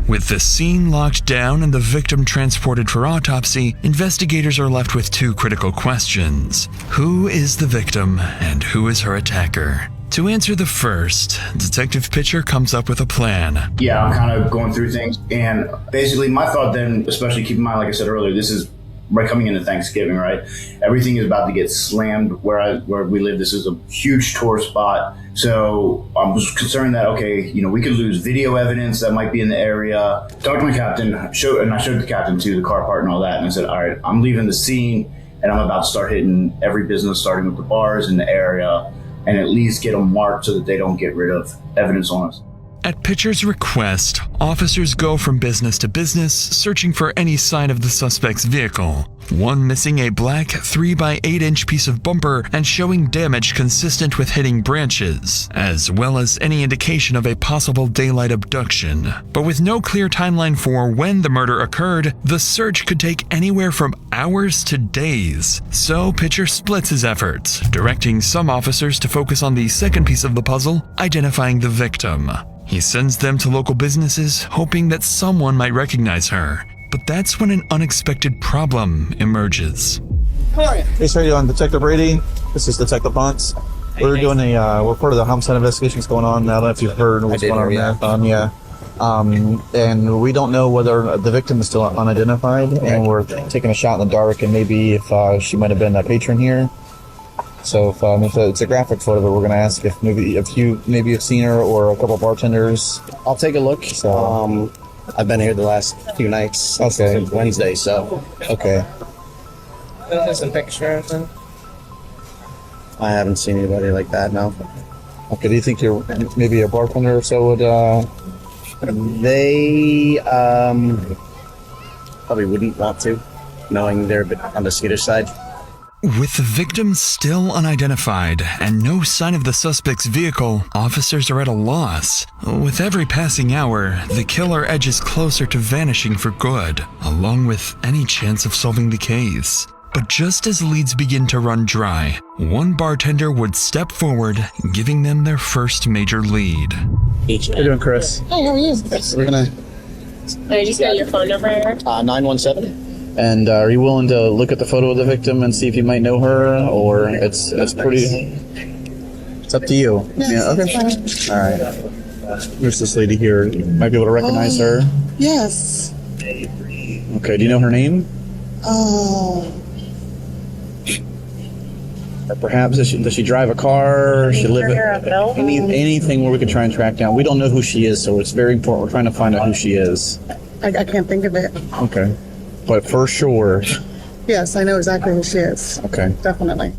With the scene locked down and the victim transported for autopsy, investigators are left with two critical questions. Who is the victim and who is her attacker? To answer the first, Detective Pitcher comes up with a plan. Yeah, I'm kind of going through things. And basically my thought then, especially keep in mind, like I said earlier, this is right coming into Thanksgiving, right? Everything is about to get slammed where we live. This is a huge tourist spot. So I was concerned that, okay, we could lose video evidence that might be in the area. Talked to my captain, and I showed the captain too, the car part and all that. And I said, all right, I'm leaving the scene and I'm about to start hitting every business, starting with the bars in the area, and at least get them marked so that they don't get rid of evidence on us. At Pitcher's request, officers go from business to business, searching for any sign of the suspect's vehicle. One missing a black 3x8-inch piece of bumper and showing damage consistent with hitting branches, as well as any indication of a possible daylight abduction. But with no clear timeline for when the murder occurred, the search could take anywhere from hours to days. So Pitcher splits his efforts, directing some officers to focus on the second piece of the puzzle, identifying the victim. He sends them to local businesses, hoping that someone might recognize her. But that's when an unexpected problem emerges. Hey, sir, you're on Detective Brady. This is Detective Bunce. We're doing we're part of the homicide investigations going on. I don't know if you've heard what's going on in Marathon. And we don't know whether the victim is still unidentified, and we're taking a shot in the dark, and maybe if she might have been a patron here. So if it's a graphic photo, we're going to ask if you have seen her or a couple of bartenders. I'll take a look. So I've been here the last few nights. Okay. Since Wednesday, so. Okay. Some pictures. I haven't seen anybody like that, no. Okay, do you think you're maybe a bartender or so would... They probably wouldn't want to, knowing they're a bit on the skittish side. With the victim still unidentified and no sign of the suspect's vehicle, officers are at a loss. With every passing hour, the killer edges closer to vanishing for good, along with any chance of solving the case. But just as leads begin to run dry, one bartender would step forward, giving them their first major lead. How you doing, Chris? Hey, how are you? We're gonna... I just got your phone number. 917. And are you willing to look at the photo of the victim and see if you might know her, or it's pretty... It's up to you. Yeah, okay. All right. There's this lady here. You might be able to recognize her. Yes. Okay, do you know her name? Or perhaps does she drive a car? Does she live anything where we could try and track down? We don't know who she is, so it's very important. We're trying to find out who she is. I can't think of it. Okay. But for sure. Yes, I know exactly who she is. Okay. Definitely.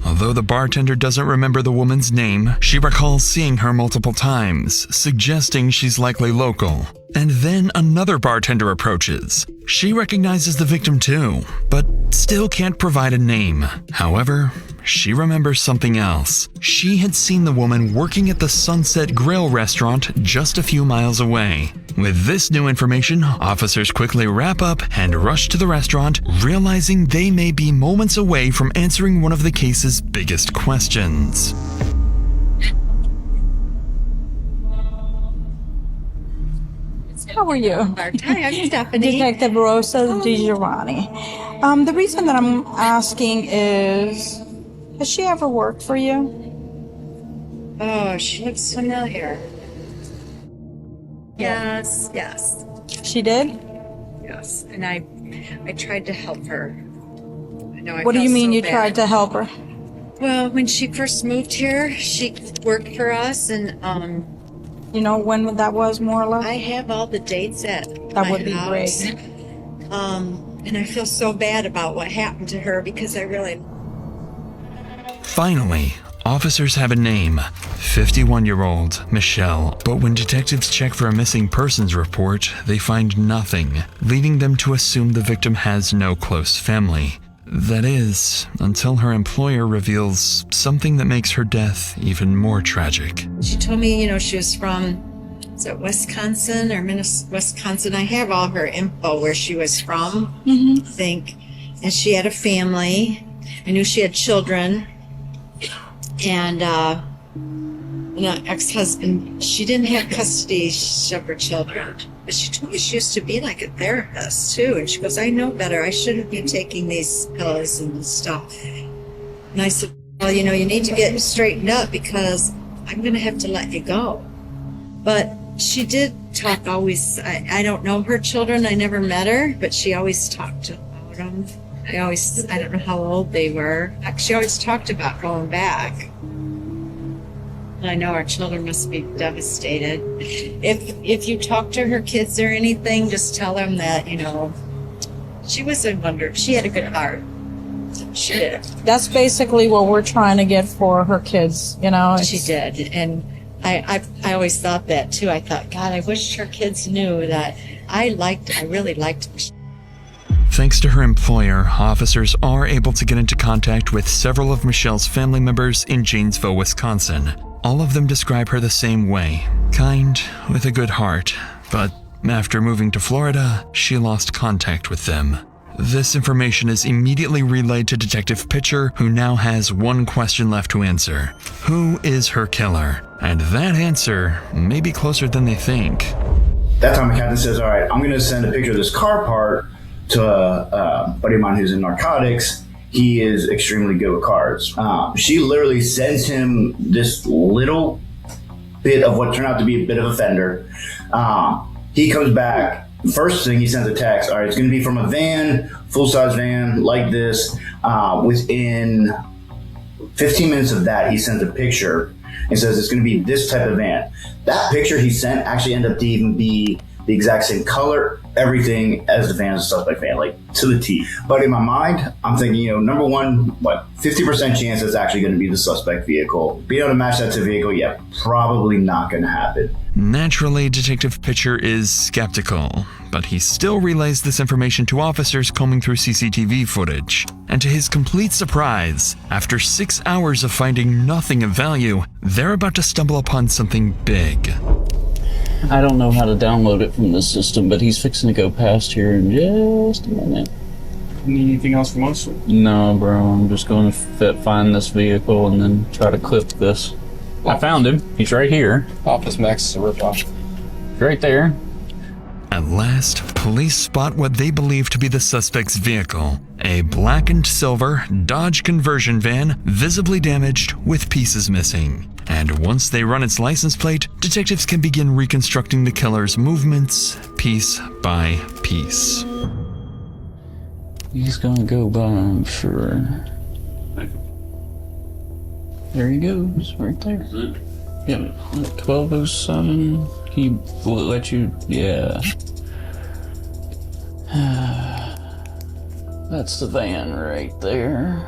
Although the bartender doesn't remember the woman's name, she recalls seeing her multiple times, suggesting she's likely local. And then another bartender approaches. She recognizes the victim too, but still can't provide a name. However, she remembers something else. She had seen the woman working at the Sunset Grill restaurant just a few miles away. With this new information, officers quickly wrap up and rush to the restaurant, realizing they may be moments away from answering one of the case's biggest questions. How are you? Hi, I'm Stephanie. Detective Rosa DiGiovanni. The reason that I'm asking is, has she ever worked for you? Oh, she looks familiar. Yes. She did? Yes. And I tried to help her. What do you mean you tried to help her? Well, when she first moved here, she worked for us, and you know when that was, more or less? I have all the dates at That my would be house. great. And I feel so bad about what happened to her because I really... Finally, officers have a name, 51-year-old Michelle. But when detectives check for a missing persons report, they find nothing, leading them to assume the victim has no close family. That is, until her employer reveals something that makes her death even more tragic. She told me, she was from, is it Wisconsin or Wisconsin? I have all her info where she was from, I think. And she had a family. I knew she had children. And And her ex-husband, she didn't have custody of her children. But she told me she used to be like a therapist too. And she goes, I know better. I shouldn't be taking these pills and stuff. And I said, well, you know, you need to get straightened up because I'm going to have to let you go. But she did talk always. I don't know her children. I never met her, but she always talked about them. I don't know how old they were. She always talked about going back. I know our children must be devastated. If you talk to her kids or anything, just tell them that, you know, she was a wonder. She had a good heart. She did. That's basically what we're trying to get for her kids, you know. She did. And I always thought that too. I thought, God, I wish her kids knew that I really liked Michelle. Thanks to her employer, officers are able to get into contact with several of Michelle's family members in Janesville, Wisconsin. All of them describe her the same way, kind, with a good heart, but after moving to Florida, she lost contact with them. This information is immediately relayed to Detective Pitcher, who now has one question left to answer. Who is her killer? And that answer may be closer than they think. That time the captain says, all right, I'm going to send a picture of this car part to a buddy of mine who's in narcotics. He is extremely good with cars. She literally sends him this little bit of what turned out to be a bit of a fender. He comes back. First thing, he sends a text. All right, it's going to be from a van, full-size van like this. Within 15 minutes of that, he sends a picture and says it's going to be this type of van. That picture he sent actually ended up to even be the exact same color, everything as the van, as a suspect van, like to the T. But in my mind, I'm thinking, you know, number one, 50% chance it's actually going to be the suspect vehicle. Being able to match that to the vehicle, yeah, probably not going to happen. Naturally, Detective Pitcher is skeptical, but he still relays this information to officers combing through CCTV footage. And to his complete surprise, after 6 hours of finding nothing of value, they're about to stumble upon something big. I don't know how to download it from the system, but he's fixing to go past here in just a minute. Need anything else from us? No, bro. I'm just going to find this vehicle and then try to clip this. I found him. He's right here. Office Max is a ripoff. Right there. At last, police spot what they believe to be the suspect's vehicle, a black and silver Dodge conversion van, visibly damaged with pieces missing. And once they run its license plate, detectives can begin reconstructing the killer's movements piece by piece. He's gonna go by, I'm sure. There he goes, right there. Yep, 1207. He will let you, yeah. That's the van right there.